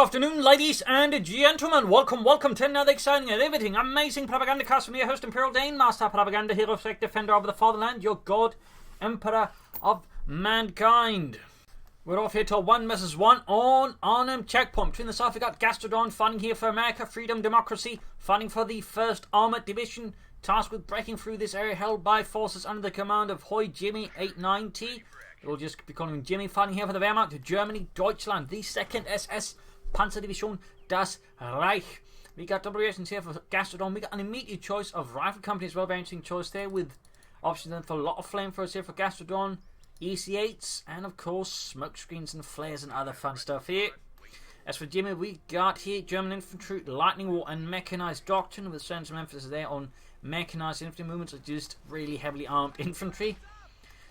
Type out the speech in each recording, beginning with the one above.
afternoon, ladies and gentlemen. Welcome to another exciting and riveting, amazing Propagandacast from your host, Imperial Dane, Master Propaganda, Hero, Sect, Defender of the Fatherland, your God, Emperor of Mankind. We're off here till 1 vs 1 on Arnhem Checkpoint. Between the south, we got Gastrodon, fighting here for America, freedom, democracy, fighting for the 1st Armoured Division, tasked with breaking through this area held by forces under the command of Hoi-Jimmy 890. We'll just be calling him Jimmy, fighting here for the Wehrmacht, Germany, Deutschland, the 2nd SS Panzerdivision, Das Reich. We got double reactions here for Gastrodon. We got an immediate choice of rifle company as well, very interesting choice there, with options then for a lot of flamethrowers here for Gastrodon, EC8s, and of course smoke screens and flares and other fun stuff here. As for Jimmy, we got here German infantry, lightning war, and mechanized doctrine, with some emphasis there on mechanized infantry movements, or just really heavily armed infantry.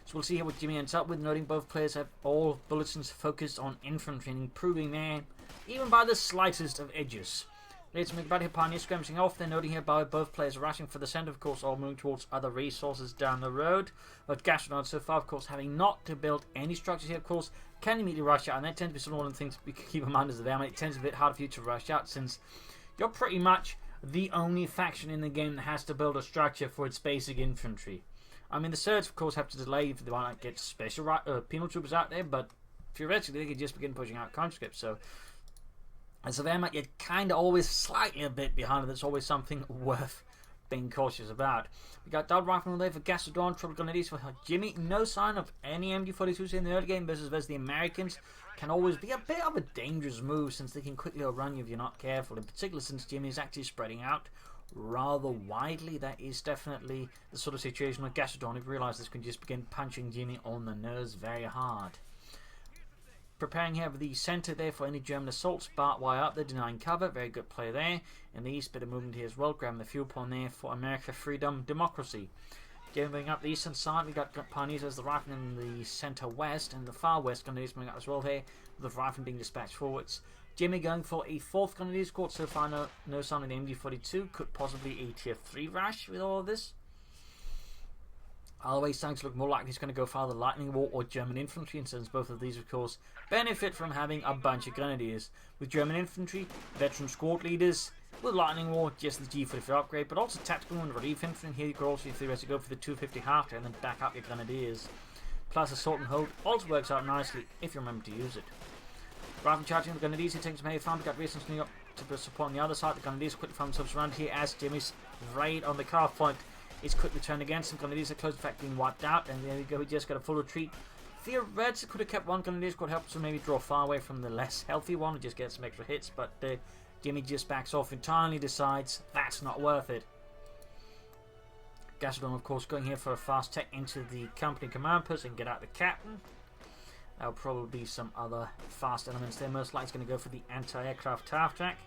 So we'll see here what Jimmy ends up with, noting both players have all bulletins focused on infantry and improving there, even by the slightest of edges. Let's make about here Pioneer skirmishing off. They're noting here by both players rushing for the centre, of course, all moving towards other resources down the road. But Gastrodon so far, of course, having not to build any structures here, of course, can immediately rush out. And that tends to be some of the things we can keep in mind as the Wehrmacht. It tends to be a bit harder for you to rush out, since you're pretty much the only faction in the game that has to build a structure for its basic infantry. I mean, the Surge, of course, have to delay if they want to get special penal troopers out there, but theoretically they could just begin pushing out conscripts. So, as a Wehrmacht, you're kind of always slightly a bit behind it. There's always something worth being cautious about. We got double rifleman there for Gastrodon, triple grenadiers for Jimmy. No sign of any MG42s in the early game versus the Americans. Can always be a bit of a dangerous move, since they can quickly outrun you if you're not careful. In particular, since Jimmy is actually spreading out rather widely. That is definitely the sort of situation where Gastrodon, if you realise this, can just begin punching Jimmy on the nose very hard. Preparing here for the centre there for any German assaults. Bart way up there, denying cover. Very good play there. In the east, bit of movement here as well. Grabbing the fuel point there for America, freedom, democracy. Going up the eastern side, we got Pioneers as the rifleman in the centre west, and the far west Grenadiers coming up as well here, with the rifleman being dispatched forwards. Jimmy going for a 4th Grenadier squad. So far, no sign of the MG42. Could possibly a tier 3 rush with all of this. Other way, starting to look more likely he's going to go for either Lightning War or German Infantry, and since both of these, of course, benefit from having a bunch of Grenadiers. With German Infantry, veteran squad leaders. With Lightning War, just the G44 upgrade, but also tactical and relief infantry. And here you could also, if you were to go for the 250 half and then back up your Grenadiers. Plus assault and hold also works out nicely if you remember to use it. Rather than charging the Grenadiers, he takes some heavy farm. We got Reasons coming up to support on the other side. The Grenadiers quickly find themselves around here as Jimmy's raid on the carve point is quickly turned against him. Grenadiers are close, in fact, being wiped out. And there we go, he just got a full retreat. Theoretically, could have kept one Grenadier squad, helped to maybe draw far away from the less healthy one and just get some extra hits. But Jimmy just backs off entirely, decides that's not worth it. Gastrodon, of course, going here for a fast tech into the company command post and get out the captain. There'll probably be some other fast elements there. Most likely, it's going to go for the anti-aircraft half track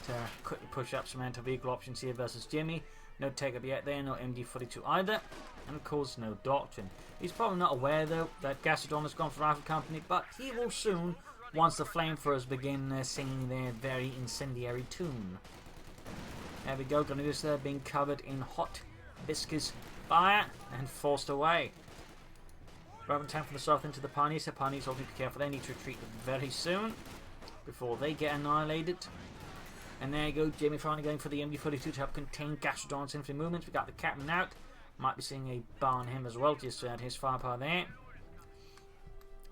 to quickly push up some anti-vehicle options here versus Jimmy. No take-up yet there, no MG42 either, and of course no doctrine. He's probably not aware though that Gastrodon has gone for rifle company, but he will soon once the flamethrowers begin singing their very incendiary tune. There we go, Grenadiers there being covered in hot viscous fire and forced away. Driving tank from the south into the Pioneers. The Pioneers also need to be careful. They need to retreat very soon before they get annihilated. And there you go, Jimmy finally going for the MG42 to help contain Gastrodon's infantry movements. We got the captain out. Might be seeing a bar on him as well, just to add his firepower there.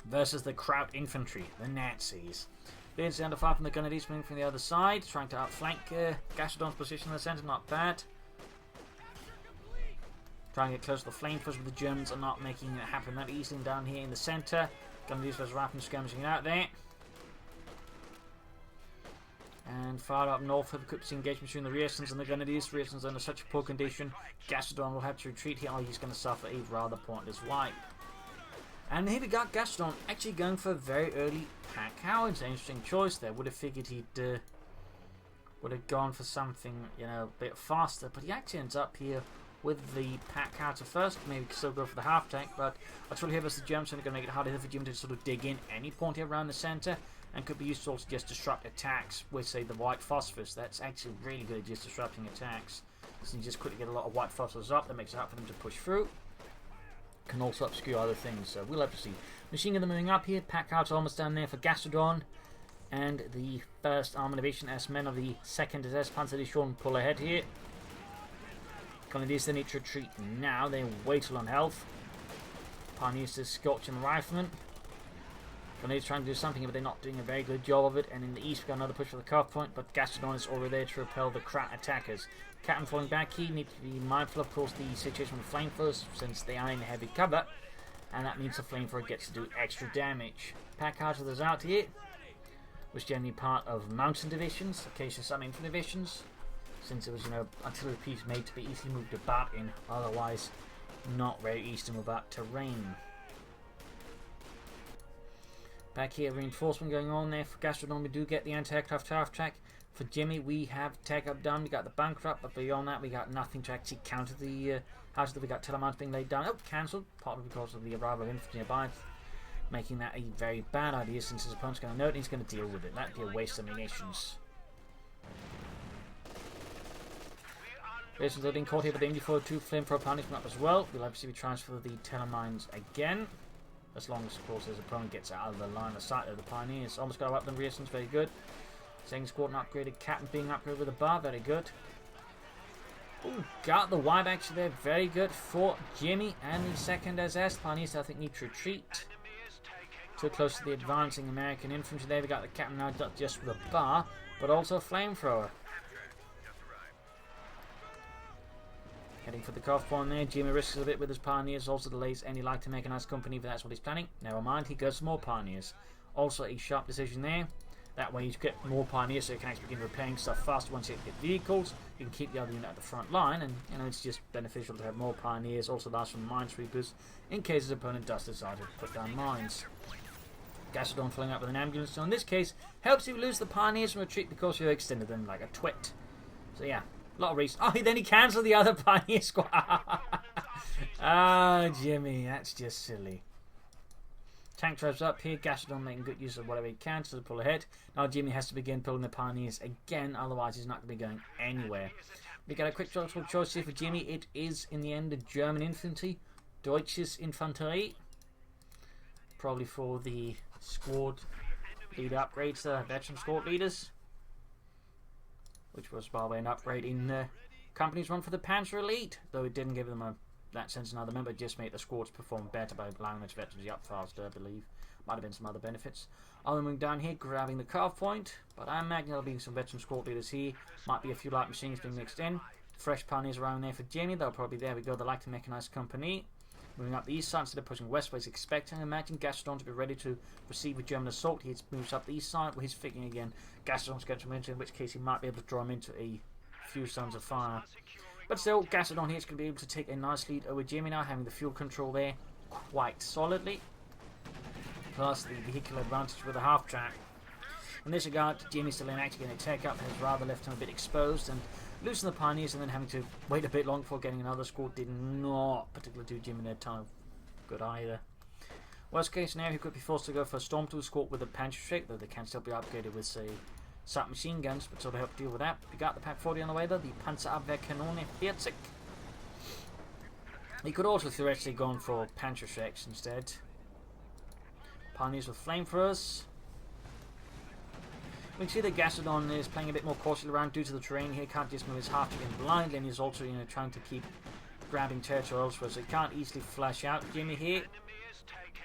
Versus the Kraut infantry, the Nazis. Being under fire from the Grenadiers coming from the other side, trying to outflank Gastrodon's position in the centre, not bad. Trying to get close to the flamethrowers, but the Germans are not making it happen that easily down here in the centre. Grenadiers versus riflemen skirmishing out there. And far up north, have a quick engagement between the Reasons and the Grenadiers. Reasons are in such a poor condition. Gastrodon will have to retreat here. Oh, he's going to suffer a rather pointless wipe. And here we got Gastrodon actually going for a very early pack Howard. An interesting choice there. Would have figured he'd would have gone for something, you know, a bit faster, but he actually ends up here with the pack Howard first. Maybe still go for the half tank, but I told you here versus the Germans are going to make it harder for Jim to sort of dig in any point here around the centre. And could be useful to just disrupt attacks with, say, the white phosphorus. That's actually really good at just disrupting attacks. So you just quickly get a lot of white phosphorus up. That makes it hard for them to push through. Can also obscure other things. So we'll have to see. Machine gun moving up here. Pack out's almost down there for Gastrodon. and the 1st Armoured Division as men of the 2nd SS Panzerdivision pull ahead here. Grenadiers, they need to retreat now. They're way too low on health. Pioneers to scorching the riflemen. Grenadiers trying to do something, but they're not doing a very good job of it. And in the east, we got another push for the CoH point, but Gastrodon is already there to repel the Krat attackers. Captain falling back here, need to be mindful, of course, the situation with flamethrowers, since they are in heavy cover, and that means the flamethrower gets to do extra damage. Pack Archers out here, was generally part of mountain divisions, occasionally some infantry divisions, since it was, artillery piece made to be easily moved about in otherwise not very easy to move about terrain. Back here, reinforcement going on there. For Gastrodon, we do get the anti-aircraft half track. For Jimmy, we have tech up done. We got the bunker up, but beyond that, we got nothing to actually counter the houses that we got telemounts being laid down. Oh, cancelled, partly because of the arrival of infantry nearby, making that a very bad idea since his opponent's going to know it and he's going to deal with it. That'd be a waste of munitions. Basically, being caught here, but the MD-42 flamethrower punishment up as well. We'll obviously transfer the telemines again, as long as, of course, his opponent gets out of the line of sight of the Pioneers. Almost got a weapon resistance, very good. Second squadron upgraded, Captain being upgraded with a bar, very good. Ooh, got the wipe actually there, very good for Jimmy and the 2nd SS. Pioneers, I think, need to retreat. Too close to the advancing American infantry there. We got the Captain now just with a bar, but also a flamethrower. Heading for the CoH point there. Jimmy risks a bit with his Pioneers. Also delays any light to mechanized company, but that's what he's planning. Never mind, he goes for more Pioneers. Also a sharp decision there. That way you get more Pioneers so you can actually begin repairing stuff faster once you get vehicles. You can keep the other unit at the front line, and it's just beneficial to have more Pioneers. Also allows for minesweepers in case his opponent does decide to put down mines. Gastrodon filling up with an ambulance, so in this case helps you lose the Pioneers from retreat because you extended them like a twit. So yeah. A lot of reason. Oh, then he cancelled the other Pioneer squad. Ah, Jimmy, that's just silly. Tank drives up here. Gastrodon making good use of whatever he can to pull ahead. Now Jimmy has to begin pulling the Pioneers again, otherwise he's not going to be going anywhere. We get a quick choice here for Jimmy. It is, in the end, the German infantry. Deutsches Infantry. Probably for the squad leader upgrades, veteran squad leaders. Which was, by the way, an upgrade in company's run for the Panzer Elite, though it didn't give them that sense another member, it just made the squads perform better by allowing its veterans up faster, I believe. Might have been some other benefits. I'll move down here, grabbing the CoH point, but I imagine there'll be some veteran squad leaders here. Might be a few light machines being mixed in. Fresh Pioneers around there for Jamie, they'll probably, there we go, the Light Mechanized Company. Moving up the east side instead of pushing westwards, expecting, I imagine, Gastrodon to be ready to receive a German assault. He moves up the east side, where he's figuring again Gastrodon's going to enter, in which case he might be able to draw him into a few suns of fire. But still, Gastrodon here is going to be able to take a nice lead over Jimmy now, having the fuel control there quite solidly. Plus the vehicular advantage with the half track. In this regard, Jimmy's still in actually getting a tech up, has rather left him a bit exposed, and losing the Pioneers and then having to wait a bit long before getting another squad did not particularly do Jimmy their time good either. Worst case scenario, he could be forced to go for a Storm 2 squad with a Panzerschreck, though they can still be upgraded with, say, submachine guns, but sort of help deal with that. We got the Pak 40 on the way though, the Panzerabwehrkanone 40. He could also theoretically gone for Panzerschrecks instead. Pioneers with flamethrowers. We can see that Gastrodon is playing a bit more cautiously around due to the terrain here. Can't just move his half chicken blindly, and he's also trying to keep grabbing territory elsewhere, so he can't easily flash out Jimmy here.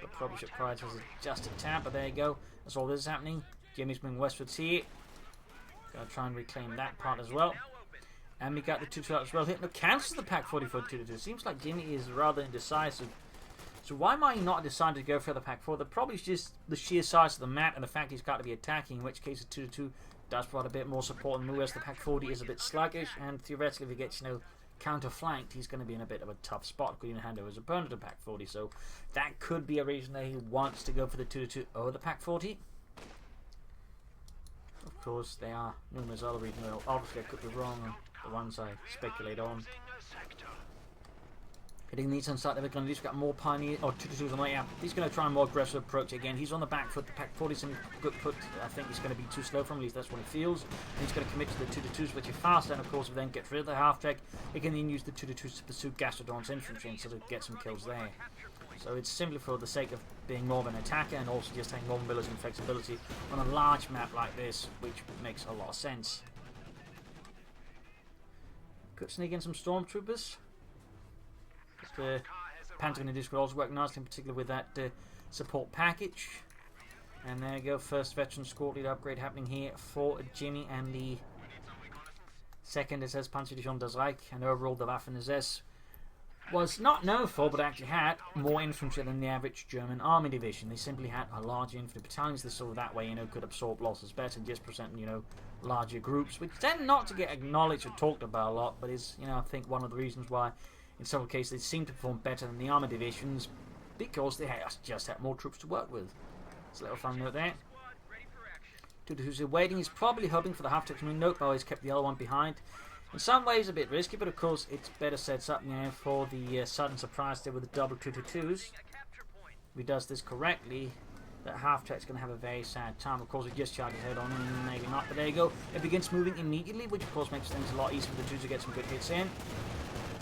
But probably should prioritize just a tab, but there you go. That's all this is happening. Jimmy's moving westwards here. Gonna try and reclaim that part as well. And we got the 2-2 out as well. Hitting the cancels the Pak 44 2-2. Seems like Jimmy is rather indecisive. So why might he not decide to go for the Pak 4? The probably is just the sheer size of the map and the fact he's got to be attacking, in which case the 2-2 does provide a bit more support and move, as the Pak 40 is a bit sluggish, and theoretically if he gets, counter-flanked, he's going to be in a bit of a tough spot, including hand over his opponent to Pak 40, so that could be a reason that he wants to go for the 2-2 over the Pak 40. Of course, there are numerous other reasons. Well, obviously I could be wrong on the ones I speculate on. Hitting the eastern side of the gun, he's got more Pioneers, or 2-2s on the way out. He's going to try a more aggressive approach again. He's on the back foot. The Pak 40's in good foot. I think he's going to be too slow for him, at least that's what it feels. And he's going to commit to the 2-2s, which are faster, and of course, if he then gets rid of the half track, he can then use the 2-2s to pursue Gastrodon's infantry and sort of get some kills there. So it's simply for the sake of being more of an attacker and also just having more mobility and flexibility on a large map like this, which makes a lot of sense. Could sneak in some stormtroopers. The Pentagon Edition could also work nicely, in particular with that support package. And there you go, first veteran squad leader upgrade happening here for Jimmy, and the second SS Panzerdivision das Reich. And overall, the Waffen-SS was not known for, but actually had more infantry than the average German army division. They simply had a large infantry battalions. They saw that way, could absorb losses better, just present, larger groups, which tend not to get acknowledged or talked about a lot, but is, I think one of the reasons why, in several cases, they seem to perform better than the army divisions, because they just had more troops to work with. It's a little fun note there. 222's waiting. He's probably hoping for the half-tech note, but he's kept the other one behind. In some ways a bit risky, but of course it's better sets up for the sudden surprise there with the double 222s. If he does this correctly, that half-tech's going to have a very sad time. Of course, he just charges head on, and maybe not, but there you go. It begins moving immediately, which of course makes things a lot easier for the 2s to get some good hits in.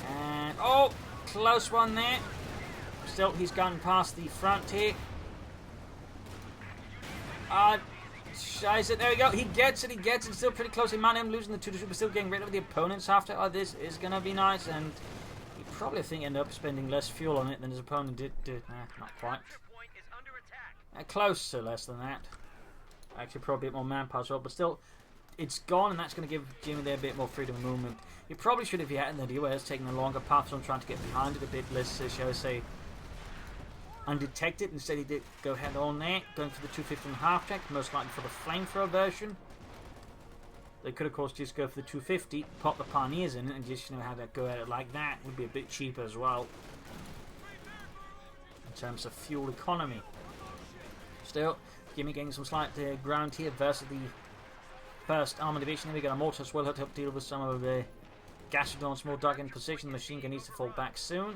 And, oh, close one there. Still, he's gone past the front here. Scheiße, there we go. He gets it. Still pretty close. He managed him losing the 2-2, but still getting rid of the opponents after. Oh, this is going to be nice. And he probably, I think, ended up spending less fuel on it than his opponent did. Not quite. Close to less than that. Actually, probably a bit more manpower as well, but still, it's gone, and that's going to give Jimmy there a bit more freedom of movement. He probably should have, if he had in the US, taken a longer path, so I'm trying to get behind it a bit less, shall I say, undetected. Instead, he did go head on there, going for the 250 and half-tech, most likely for the flamethrower version. They could, of course, just go for the 250, pop the Pioneers in it, and just, have that go at it like that. Would be a bit cheaper as well, in terms of fuel economy. Still, Jimmy getting some slight ground here versus the first armor division. We got a mortar as well to help deal with some of the Gastrodon's more dug in position. The machine gun needs to fall back soon.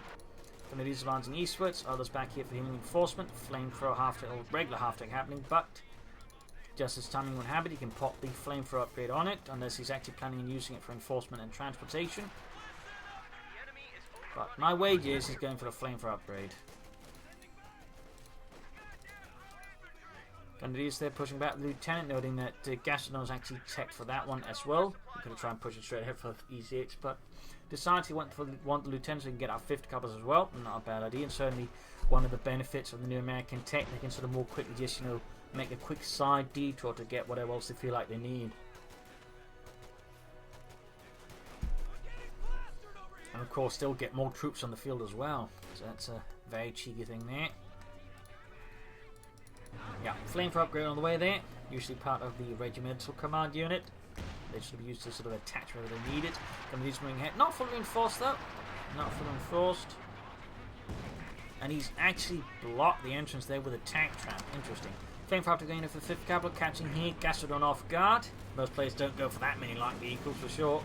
Some of these advancing eastwards, others back here for human enforcement. Flamethrower half-tech or regular half-tech happening, but just as timing would have it, he can pop the flamethrower upgrade on it, unless he's actually planning on using it for enforcement and transportation. But my wager is he's going for the flamethrower upgrade. Gandhi's there pushing back the lieutenant, noting that Gastrodon is actually teched for that one as well. He could have tried and pushed it straight ahead for easy hits, but decided he want the lieutenant so he can get our 50 couples as well. Not a bad idea, and certainly one of the benefits of the new American tech. They can sort of more quickly just, make a quick side detour to get whatever else they feel like they need. And of course, still get more troops on the field as well. So that's a very cheeky thing there. Yeah, flamethrower upgrade on the way there. Usually part of the regimental command unit. They should be used to sort of attach wherever they need it. Then he's moving ahead. Not fully reinforced though. Not fully reinforced. And he's actually blocked the entrance there with a tank trap. Interesting. Flamethrower to going in for the 5th capital. Catching here. Gastrodon off guard. Most players don't go for that many light vehicles for sure.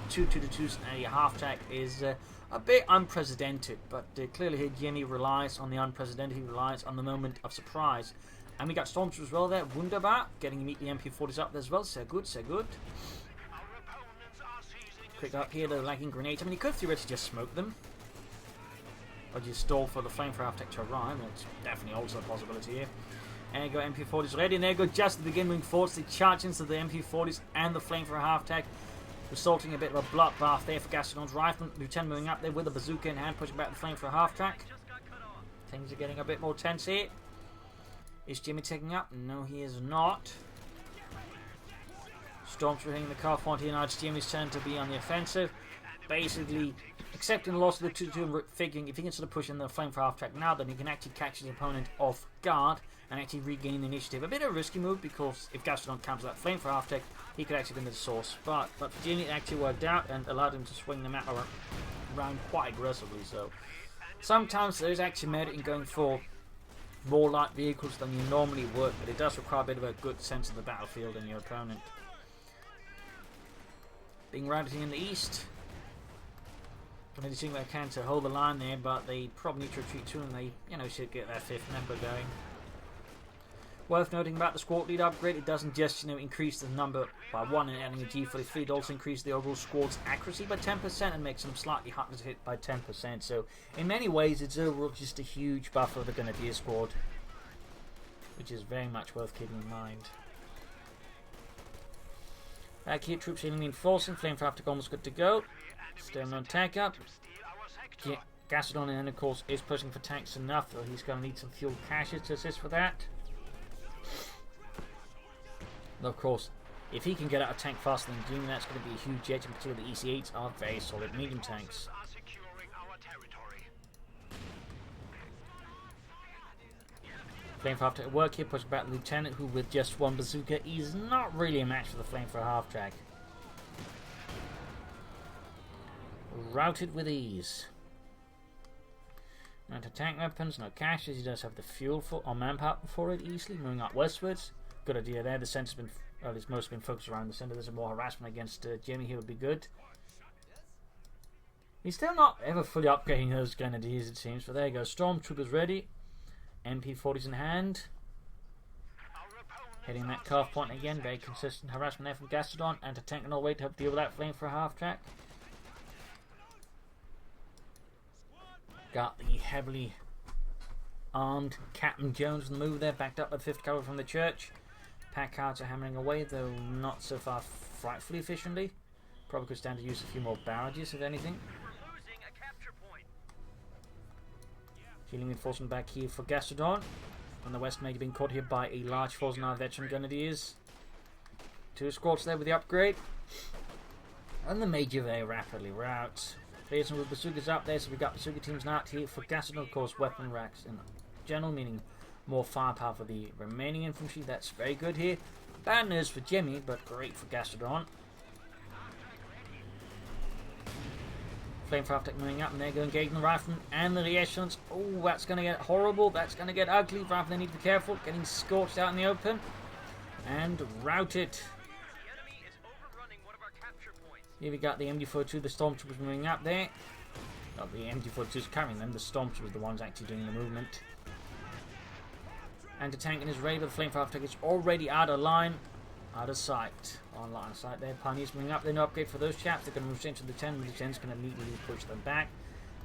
2-2-2 and a half-tack is a bit unprecedented. But clearly here Jimmy relies on the unprecedented. He relies on the moment of surprise. And we got Stormtroopers as well there. Wunderbar. Getting immediately MP40s up there as well. So good, so good. Quick up here, the lagging grenades. I mean, you could theoretically just smoke them. Or just stall for the flame for half-tech to arrive. That's definitely also a possibility here. And you got MP40s ready. And there you go, just at the beginning moving forwards. They charge into the MP40s and the flame for a half-tech. Resulting in a bit of a bloodbath there for Gastrodon's rifleman. Lieutenant moving up there with a bazooka in hand, pushing back the flame for a half-track. Things are getting a bit more tense here. Is Jimmy taking up? No, he is not. Stormtrooper hitting the car front here. Now it's Jimmy's turn to be on the offensive. Basically, accepting the loss of the 2-2 and figuring if he can sort of push in the flame for half-track now, then he can actually catch his opponent off guard and actually regain the initiative. A bit of a risky move because if Gastrodon comes that flame for half-track, he could actually win the source. But for Jimmy, it actually worked out and allowed him to swing the map around quite aggressively. So sometimes there's actually merit in going for more light vehicles than you normally would, but it does require a bit of a good sense of the battlefield and your opponent. Being routed in the east. Going to do what they can to hold the line there, but they probably need to retreat too, and they, should get their 5th member going. Worth noting about the squad leader upgrade, it doesn't just increase the number by 1 and adding a G43, it also increases the overall squad's accuracy by 10% and makes them slightly harder to hit by 10%. So in many ways it's overall just a huge buff for the Grenadier squad, which is very much worth keeping in mind. Back here, troops healing reinforcing, flamethrower almost good to go. Still no tank up. Gastrodon and of course is pushing for tanks enough, though he's going to need some fuel caches to assist for that. Though of course, if he can get out a tank faster than Jimmy, that's going to be a huge edge, in particular the EC8s are very solid medium tanks. Flamethrower after work here, pushing back the Lieutenant, who with just one bazooka is not really a match for the Flamethrower half-track. Routed with ease. Anti-tank weapons, no caches, he does have the fuel for, or manpower for it easily, moving up westwards. Good idea there, the centre's been, it's mostly been focused around the centre, there's more harassment against Jimmy here would be good. He's still not ever fully upgrading those Grenadiers it seems, but there you go, Stormtroopers ready. MP40s in hand. Hitting that calf point again, very consistent harassment there from Gastrodon, and to tank all the way to help deal with that flame for a half track. Got the heavily armed Captain Jones on the move there, backed up by the 5th Cavalry from the church. Pack cards are hammering away, though not so far frightfully efficiently. Probably could stand to use a few more barrages, if anything. Healing reinforcement back here for Gastrodon. On the west, maybe being caught here by a large force of our veteran Grenadiers. 2 squads there with the upgrade. And the Major very rapidly routes. Liaison with bazookas up there, so we've got bazooka teams out here for Gastrodon, of course, weapon racks in general, meaning more firepower for the remaining infantry. That's very good here. Bad news for Jimmy, but great for Gastrodon. Flamethrower after moving up, and they're going to engage the riflemen and the reactions. Oh, that's going to get horrible. That's going to get ugly. Riflemen need to be careful. Getting scorched out in the open. And routed. Here we got the MG42, the Stormtroopers moving up there. Not the MG42's carrying them, the Stormtroopers are the ones actually doing the movement. Anti-tank in his raid, but the Flamethrower after is already out of line. Out of sight. On line of sight there. Pioneers moving up. There's no upgrade for those chaps. They're going to move straight to the 10. The 10's going to immediately push them back.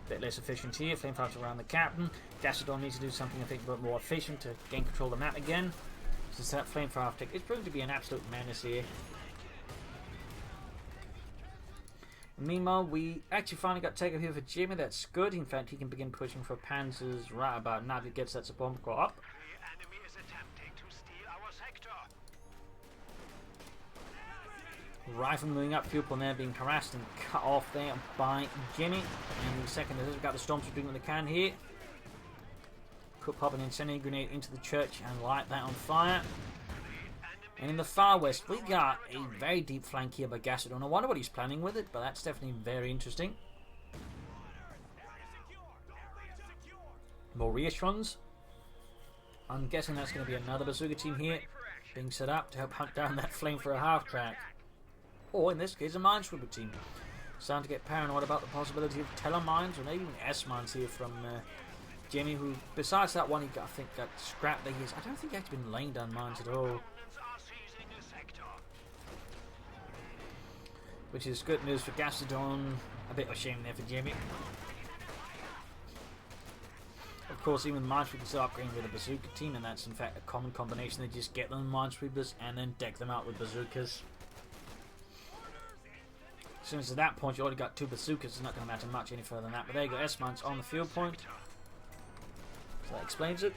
A bit less efficient here. Flamethrower around the captain. Gastrodon needs to do something I think a bit more efficient to gain control of the map again. Since that Flamethrower after is proving to be an absolute menace here. Meanwhile, we actually finally got takeoff here for Jimmy. That's good. In fact, he can begin pushing for Panzers right about now. He gets that support core up. Rifle moving up, fuel on there being harassed and cut off there by Jimmy. And the second, we've got the Stormtroopers doing what they can here. Could pop an incendiary grenade into the church and light that on fire. And in the far west, we got a very deep flank here by Gastrodon. I wonder what he's planning with it, but that's definitely very interesting. More reassurance. I'm guessing that's going to be another bazooka team here being set up to help hunt down that flame for a half track. Or in this case, a minesweeper team. Starting to get paranoid about the possibility of telemines or maybe even S-mines here from Jimmy, who, besides that one, he got, I think got scrapped there. I don't think he's actually been laying down mines at all. Which is good news for Gastrodon. A bit of a shame there for Jimmy. Of course, even Minesweepers can still upgrading with a bazooka team, and that's in fact a common combination. They just get them Minesweepers and then deck them out with bazookas. As soon as at that point you already got 2 bazookas, it's not going to matter much any further than that. But there you go, S-mines on the field point. So that explains it.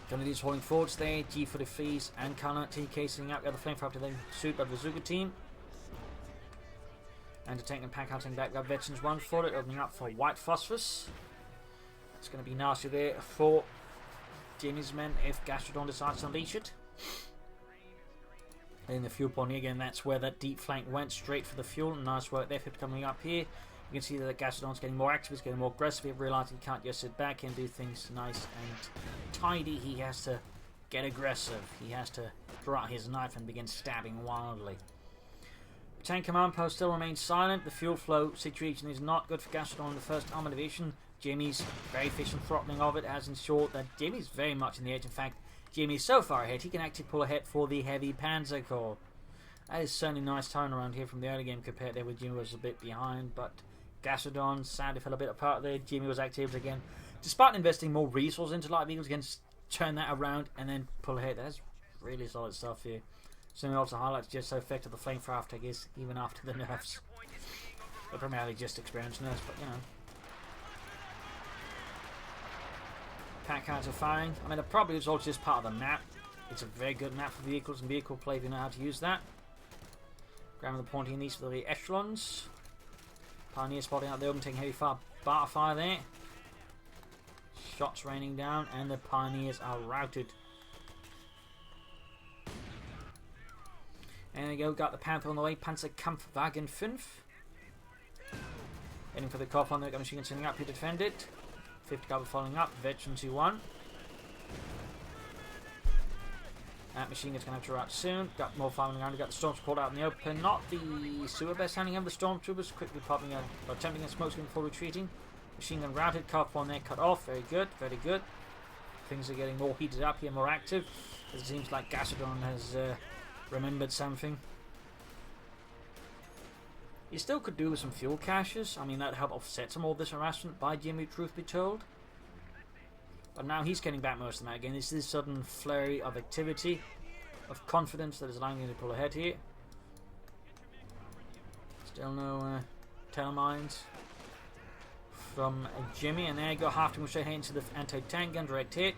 Grenadiers holding forwards there, G for the fees and Carnot T casing up the other flamethrower after then suit by the bazooka team. And to tank and pack hunting back, got veterans 1 for it, opening up for white phosphorus. It's going to be nasty there for Jimmy's men if Gastrodon decides to unleash it. In the fuel point again, that's where that deep flank went straight for the fuel. Nice work there, 50 coming up here. You can see that Gastrodon's getting more active, he's getting more aggressive. He realized he can't just sit back and do things nice and tidy. He has to get aggressive. He has to draw out his knife and begin stabbing wildly. Tank command post still remains silent. The fuel flow situation is not good for Gastrodon in the 1st Armoured Division. Jimmy's very efficient throttling of it has ensured that Jimmy's very much in the edge. In fact, Jimmy's so far ahead, he can actually pull ahead for the Heavy Panzer Corps. That is certainly a nice turnaround here from the early game compared to where Jimmy was a bit behind, but Gastrodon sadly fell a bit apart there. Jimmy was actually able to, again, despite investing more resources into light vehicles, again, turn that around and then pull ahead. That's really solid stuff here. Something also highlights just how effective the flamethrower attack is, even after the nerfs. But primarily just experience nerfs, but you know. Pack cards are firing. I mean, it probably is also just part of the map. It's a very good map for vehicles and vehicle play if you know how to use that. Grabbing the pointy in these for the echelons. Pioneer spotting out the open, taking heavy bar fire there. Shots raining down, and the Pioneers are routed. And there you go, got the Panther on the way, Panzerkampfwagen 5. Heading for the CoH on there, got machine gun sending up here to defend it. 50 caliber following up, Veteran 2-1. That machine gun's going to have to rout soon. Got more following around, got the Stormtroopers called out in the open. Not the super best handling of the Stormtroopers, quickly popping out, or attempting a smoke screen before retreating. Machine gun routed, CoH on there cut off, very good, very good. Things are getting more heated up here, more active. It seems like Gastrodon has remembered something. You still could do with some fuel caches. I mean, that'd help offset some of this harassment by Jimmy, truth be told. But now he's getting back most of that again. This is a sudden flurry of activity, of confidence that is allowing him to pull ahead here. Still no tailmines from Jimmy, and there you go, half to move straight into the anti-tank gun, direct hit.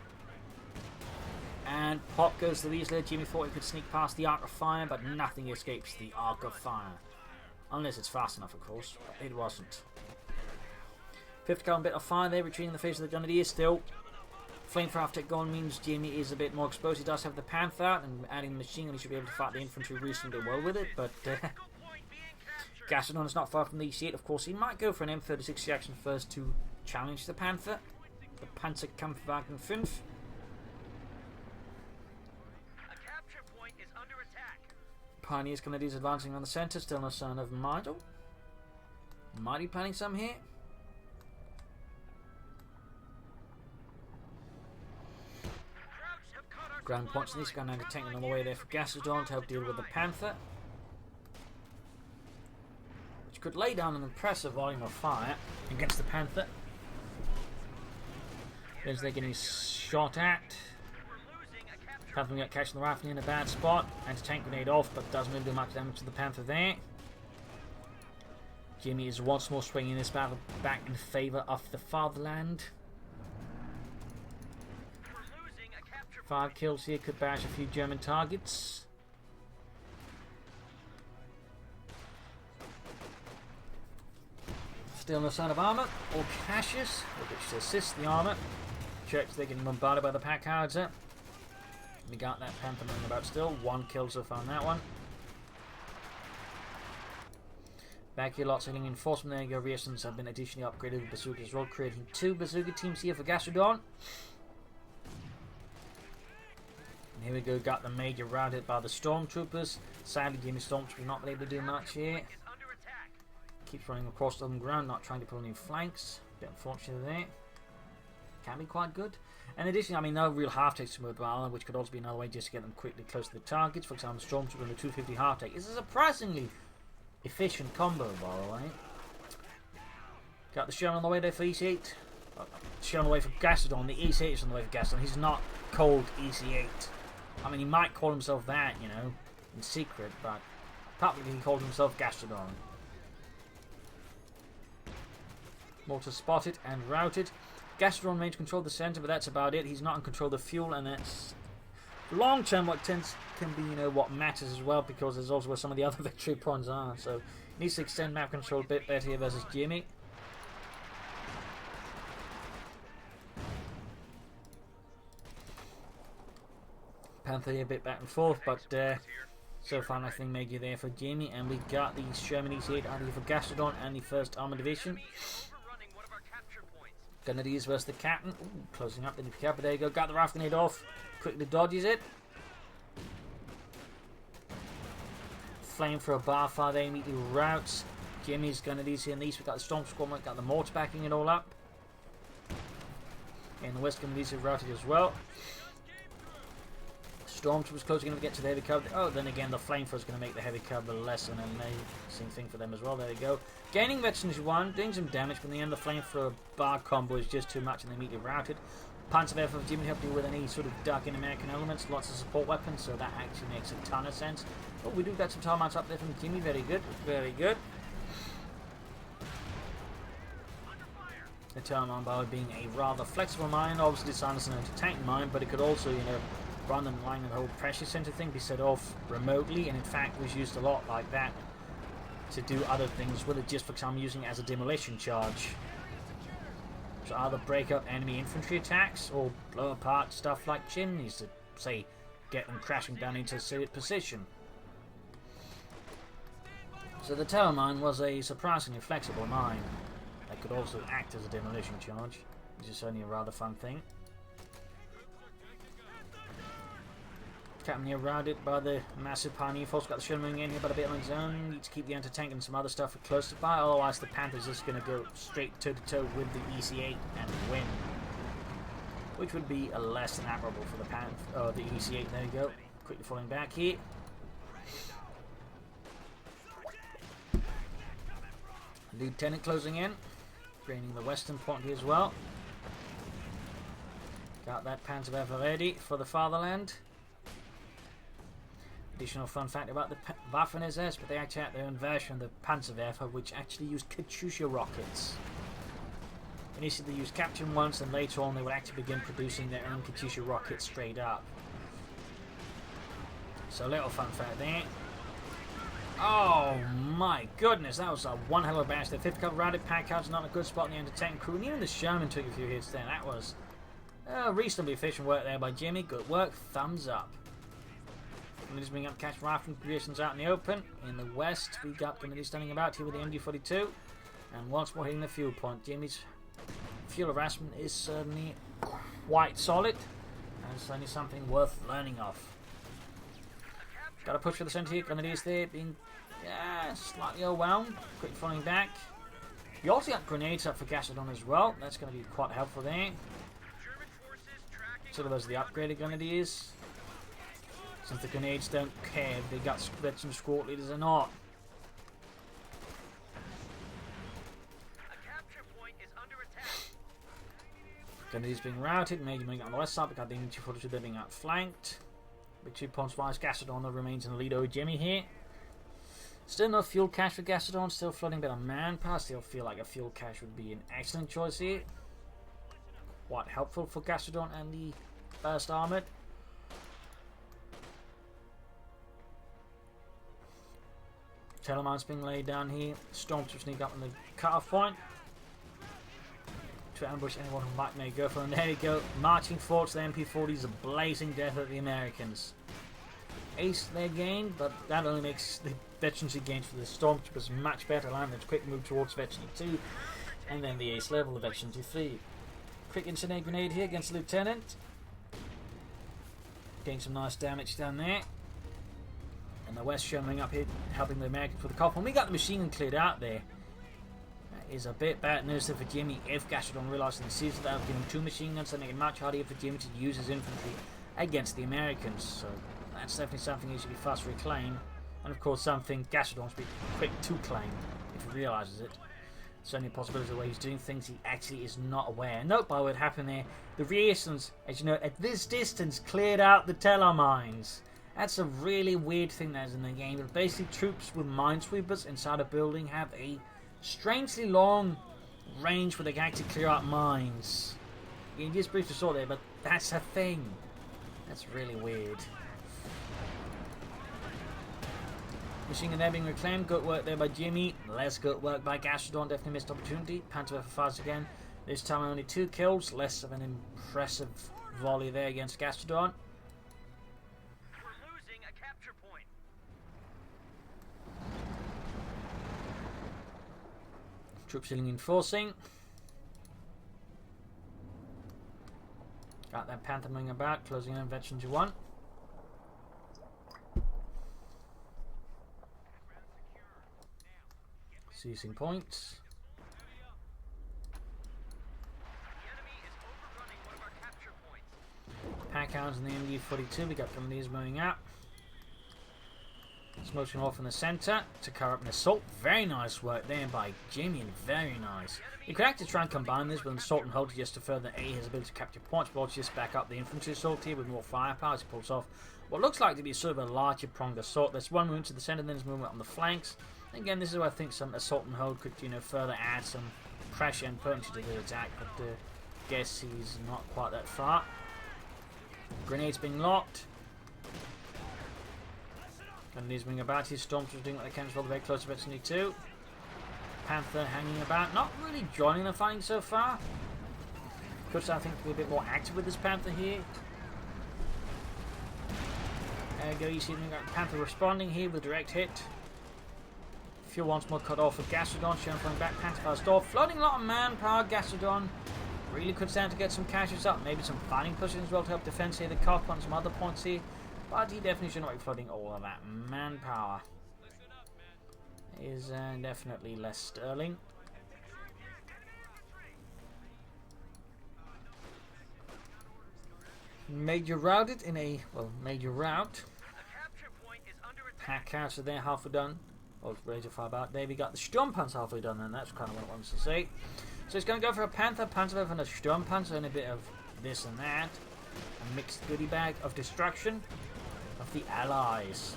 And pop goes the Weasley. Jimmy thought he could sneak past the arc of fire, but nothing escapes the arc of fire. Unless it's fast enough, of course, but it wasn't. 50 caliber bit of fire there, retreating in the face of the Grenadiers still. Flamethrower after gone means Jimmy is a bit more exposed. He does have the Panther out, and adding the machine gun, he should be able to fight the infantry reasonably well with it, but Gastrodon is not far from the EC8. Of course, he might go for an M36 reaction first to challenge the Panther. The Panzerkampfwagen 5. Pioneers Grenadiers advancing on the centre, still no sign of Mardel. Might be planning some here. Ground points in this gun and tanking on the way there for Gastrodon to help deal with the Panther, which could lay down an impressive volume of fire against the Panther. As they're getting shot at. Panther got catching the rifle in a bad spot. Anti-tank grenade off, but doesn't really do much damage to the Panther there. Jimmy is once more swinging this battle back in favour of the fatherland. 5 kills here, could bash a few German targets. Still no sign of armour or caches, which assist the armour. Church, they're getting bombarded by the pack howitzer. We got that Panther moving about still. 1 kill so far on that one. Back here, lots of reinforcement. There you go. Reasons have been additionally upgraded with bazookas as well, creating 2 bazooka teams here for Gastrodon. And here we go. Got the major routed by the Stormtroopers. Sadly, Jimmy's Stormtroopers not able to do much here. Keeps running across the ground, not trying to pull any flanks. Bit unfortunate there. Can be quite good. In addition, I mean, no real half-takes from the Island, which could also be another way just to get them quickly close to the targets. For example, Stormtrooper and the 250 half-take. It's a surprisingly efficient combo, by the way. Got the Sherman on the way there for EC8. Sherman on the way for Gastrodon. The EC8 is on the way for Gastrodon. He's not called EC8. I mean, he might call himself that, you know, in secret, but publicly he called himself Gastrodon. Mortar spotted and routed. Gastrodon remains control of the centre, but that's about it. He's not in control of the fuel, and that's long term what can be, you know, what matters as well, because there's also where some of the other victory points are. So he needs to extend map control a bit better here versus Jimmy. Panther here a bit back and forth, but so far nothing major there for Jimmy, and we got the Sherman EC8 out here for Gastrodon and the 1st Armoured Division. Grenadiers versus the Captain. Ooh, closing up the cap. There you go. Got the rifle grenade off. Quickly dodges it. flamethrower bar fire there immediately routes Jimmy's Grenadiers here in the east. We've got the Storm Squadron, got the mortar backing it all up. And the west Grenadiers are routed as well. Stormtroopers closing in to get to the heavy cover. Oh, then again, the flamethrower is going to make the heavy cover less an amazing thing for them as well. There we go. Gaining veterans 1, doing some damage, but in the end, the flamethrower bar combo is just too much and they immediately routed. Panzer for Jimmy helped you with any sort of dark in American elements, lots of support weapons, so that actually makes a ton of sense. Oh, we do got some tile mounts up there from Jimmy, very good, very good. The tile mine by being a rather flexible mine, obviously designed as an anti-tank mine, but it could also, you know, rather than relying on the whole pressure center thing, be set off remotely, and in fact was used a lot like that to do other things with it, just for example using it as a demolition charge. So either break up enemy infantry attacks or blow apart stuff like chimneys to, say, get them crashing down into a position. So the tower mine was a surprisingly flexible mine that could also act as a demolition charge, which is certainly a rather fun thing. Captain here routed by the massive Pioneer Force. Got the shell moving in here, but a bit on his own. Need to keep the anti-tank and some other stuff close to by. Otherwise, the Panther's just going to go straight toe-to-toe with the EC-8 and win. Which would be a less than admirable for the the EC-8. There you go. Quickly falling back here. Lieutenant closing in. Draining the western point here as well. Got that Panzerwerfer ready for the fatherland. Additional fun fact about the Waffen SS, but they actually had their own version of the Panzerwerfer, which actually used Katyusha rockets. Initially they used Captain once, and later on they would actually begin producing their own Katyusha rockets straight up. So a little fun fact there. Oh my goodness, that was a one hell of a bash. The 5th cover routed, Packard's not a good spot in the anti-tank crew, and even the Sherman took a few hits there. That was reasonably efficient work there by Jimmy. Good work, thumbs up. Just bring up cash rifling positions out in the open. In the west, we got Grenadiers standing about here with the MD-42. And once more hitting the fuel point. Jimmy's fuel harassment is certainly quite solid. And certainly something worth learning of. Got to push for the centre here. Grenadiers there being slightly overwhelmed. Quick falling back. We also got grenades up for Gastrodon as well. That's going to be quite helpful there. So those are the upgraded Grenadiers. Since the grenades don't care if they got some squad leaders or not. Grenadiers being routed, Major moving on the west side, we got the Infantry 42 they're being outflanked. With 2 points wise, Gastrodon remains in the lead over Jimmy here. Still no fuel cache for Gastrodon, still floating a bit of manpower. Still feel like a fuel cache would be an excellent choice here. Quite helpful for Gastrodon and the 1st Armoured. Telemark's being laid down here. Stormtroopers sneak up on the cut-off point to ambush anyone who might may go for them. There we go. Marching forward to the MP-40s, a blazing death at the Americans. Ace their gain, but that only makes the veterancy gains for the Stormtroopers much better. Allowing them to quick move towards veterancy 2, and then the ace level of veterancy 3. Quick incendiary grenade here against the Lieutenant. Getting some nice damage down there. And the West showing up here, helping the Americans with the cop. When we got the machine gun cleared out there, that is a bit bad news for Jimmy. If Gastrodon realized in the season that I've given 2 machine guns, that make it much harder for Jimmy to use his infantry against the Americans. So that's definitely something he should be fast to reclaim. And of course something Gastrodon should be quick to claim if he realizes it. Certainly a possibility of the way he's doing things he actually is not aware. Note by what happened there, the reasons, as you know, at this distance cleared out the teller mines. That's a really weird thing that is in the game. But basically, troops with minesweepers inside a building have a strangely long range where they can actually clear out mines. You just briefly saw there, but that's a thing. That's really weird. Machine gun there being reclaimed. Good work there by Jimmy. Less good work by Gastrodon. Definitely missed opportunity. Panzerwerfer fires again. This time only 2 kills. Less of an impressive volley there against Gastrodon. Troops healing enforcing. Got that Panther moving about, closing in veterans 1. Seizing points. Pack hounds and the MD-42. We got some of these moving up. Smoking off in the centre to cover up an assault. Very nice work there by Jimmy, and very nice. You could actually try and combine this with an assault and hold just to further aid his ability to capture points, but also just back up the infantry assault here with more firepower as he pulls off what looks like to be sort of a larger pronged assault. There's one movement to the centre, then there's movement on the flanks. And again, this is where I think some assault and hold could, further add some pressure and potency to the attack, but guess he's not quite that far. Grenades being locked. And these wing about, his Stormtroopers doing what they can as well, very close to Destiny 2. Panther hanging about, not really joining the fighting so far. Could I think be a bit more active with this Panther here. There you go, you see Panther responding here with direct hit. Fuel once more cut off for Gastrodon, showing from back, Panther first off. Flooding a lot of manpower, Gastrodon. Really could stand to get some caches up, maybe some fighting pushes as well to help defense here. The CoH on some other points here. But he definitely should not be flooding all of that manpower. Is definitely less sterling. Major routed in a, major rout. Pack house are there, halfway done. Oh, ready to fire back. There we got the Sturmpanzer halfway done, and that's kind of what I wanted to say. So he's going to go for a Panther, Panzerwerfer and a Sturmpanzer, and a bit of this and that. A mixed goodie bag of destruction of the Allies.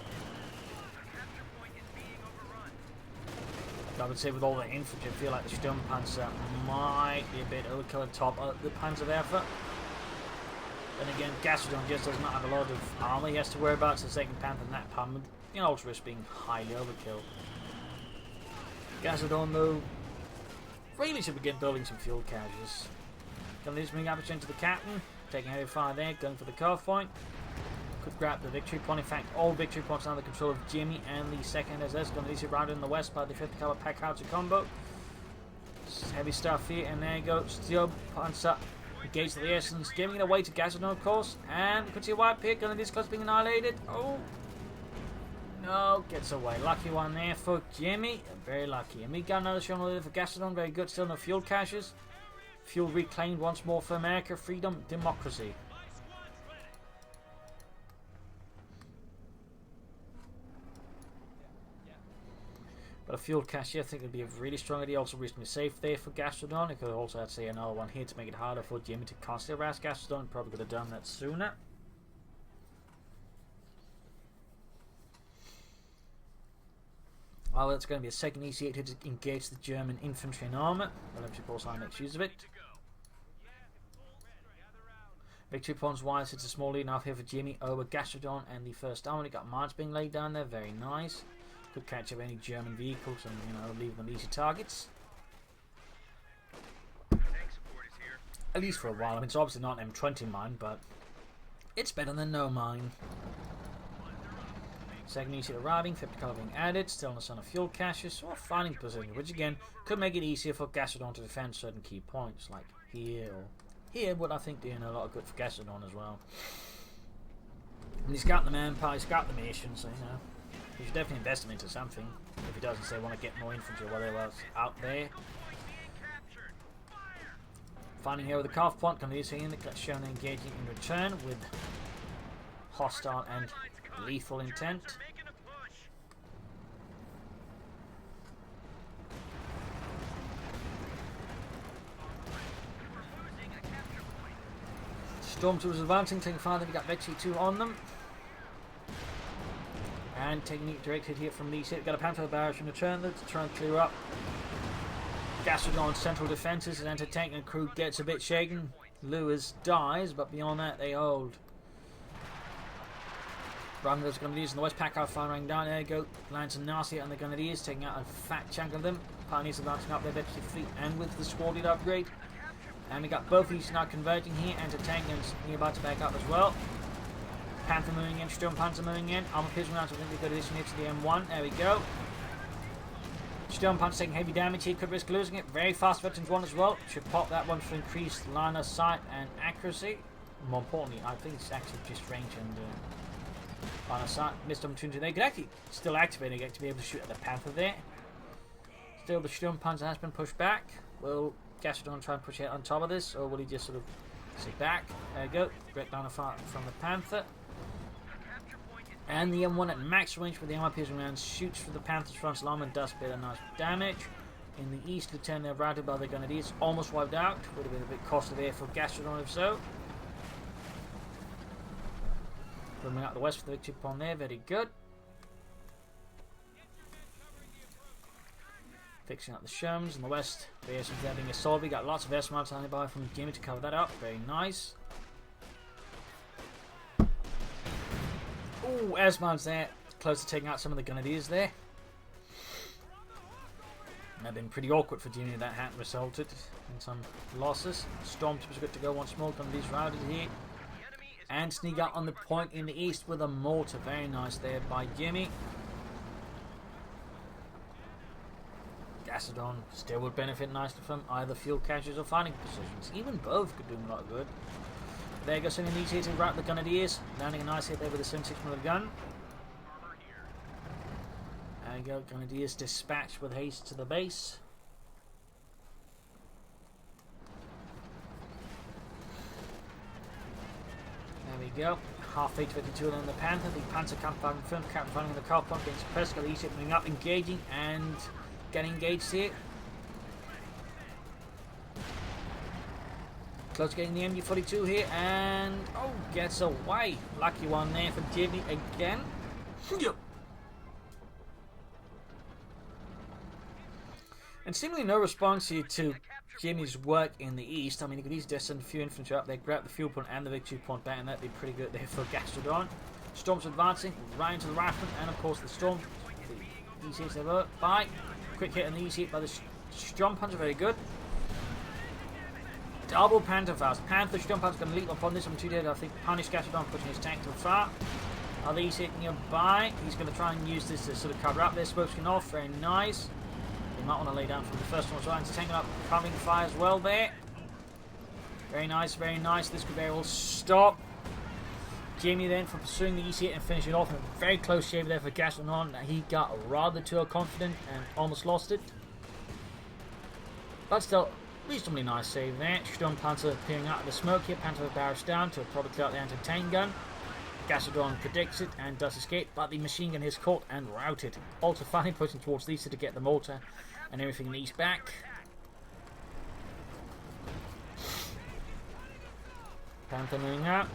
I would say with all the infantry, I feel like the Sturmpanzer might be a bit overkill on top of the Panzerwerfer. Then again, Gastrodon just does not have a lot of armor he has to worry about, so second Panther and that Panther, also risk being highly overkill. Gastrodon, though, really should begin building some fuel caches. Gonna lose wing aperture into the captain, taking heavy fire there, going for the CoH point. Could grab the victory point. In fact, all victory points are under control of Jimmy and the second SS. Gonna lose it right in the west by the 5th caliber pack howitzer combo. Heavy stuff here, and there you go. Still punts up. Engage the essence, giving it away to Gastrodon, of course. And we could see a white pick, gonna this close being annihilated. Oh no, gets away. Lucky one there for Jimmy. Very lucky. And we got another shot there for Gastrodon. Very good. Still no fuel caches. Fuel reclaimed once more for America, freedom, democracy. But a fuel cache here, I think, would be a really strong idea. Also reasonably safe there for Gastrodon. It could also, I'd say, another one here to make it harder for Jimmy to constantly harass Gastrodon. Probably could have done that sooner. Well, it's going to be a second EC8 to engage the German infantry and armour. Well, of course, I make use of it. Victory points wise, it's a small lead now here for Jimmy over Gastrodon and the first armour. We got mines being laid down there, very nice. Could catch up any German vehicles and leave them easy targets. At least for a while. I mean, it's obviously not an M20 mine, but it's better than no mine. Second EC arriving, 50 caliber being added, still in the sun of fuel caches, or fighting position, which again could make it easier for Gastrodon to defend certain key points, like here or here, would I think doing a lot of good for Gastrodon as well. And he's got the manpower, he's got the mission, so he should definitely invest him into something. If he doesn't say want to get more infantry or whatever else out there. Finding here with the CoH point, can be seeing that shown engaging in return with hostile and lethal intent. Stormtroopers advancing, taking fire. Then we got Victory 2 on them. And taking it direct hit here from these. We've got a Panther barrage in return to try and clear up Gastrodon's central defences. And anti-tank and crew gets a bit shaken. Lewis dies, but beyond that they hold. Bravo's going to be using the West Pack out firing down. There you go. Lands a nasty on the Grenadiers, taking out a fat chunk of them. Pioneers advancing up their Victory fleet and with the squad lead upgrade. And we got both these now converging here. Anti-tank and about to back up as well. Panther moving in, Sturmpanzer moving in. Armor piercing rounds, I think we could addition here to the M1. There we go. Sturmpanzer taking heavy damage here, could risk losing it. Very fast Veterans 1 as well. Should pop that one for increased line of sight and accuracy. More importantly, I think it's actually just range and line of sight. Missed opportunity there. Could actually still activate it to be able to shoot at the Panther there. Still, the Sturmpanzer has been pushed back. Will Gastrodon try and push it on top of this, or will he just sort of sit back? There we go. Great down from the Panther. And the M1 at max range with the armor piercing rounds shoots through the Panther's front line and does a bit of nice damage. In the east, Lieutenant, they're routed by the Grenadiers, almost wiped out. Would have been a bit costly there for Gastrodon if so. Coming out the west for the victory point there, very good. Fixing up the Shermans in the west. The air they're being assaulted. We got lots of air smiles standing by from Jimmy to cover that up. Very nice. Ooh, air smiles there. Close to taking out some of the Grenadiers there. They've been pretty awkward for Jimmy. That hadn't resulted in some losses. Stormtroopers good to go once more. Grenadiers routed here. And sneak out on the point in the east with a mortar. Very nice there by Jimmy. Gastrodon still would benefit nicely from either fuel caches or fighting positions. Even both could do a lot of good. There goes sending these here to rout the Grenadiers. Landing a nice hit there with a 76mm gun. There you go, Grenadiers dispatched with haste to the base. There we go. Half 852 on the Panther. The Panther can't find film. Captain finding the car pump being suppressed. Got the E-ship moving up, engaging and getting engaged here. Close to getting the MG42 here and oh, gets away. Lucky one there for Jimmy again. And seemingly no response here to Jimmy's work in the east. I mean, he could easily just send a few infantry up there, grab the fuel point and the victory point back, and that'd be pretty good there for Gastrodon. Storms advancing right into the rifleman, and of course the Storm. The ECs they were by. Quick hit on the EC by the Sturmpanzer, very good. Double Panther fast. Panther Sturmpanzer going to leap upon this one too dead. I think punish Gastrodon, pushing his tank too far. Are these hitting him by? He's going to try and use this to sort of cover up their smoke screen off. Very nice. He might want to lay down from the first one, so he's taking up covering fire as well there. Very nice, very nice. This could very well stop Jimmy then from pursuing the EC and finishing off in a very close shave there for Gastrodon. He got rather too confident and almost lost it. But still, reasonably nice save there. Sturmpanzer appearing out of the smoke here. Panther barrels down to probably clear out the anti-tank gun. Gastrodon predicts it and does escape, but the machine gun is caught and routed. Also finally pushing towards the east to get the mortar and everything in the east back. Panther moving out.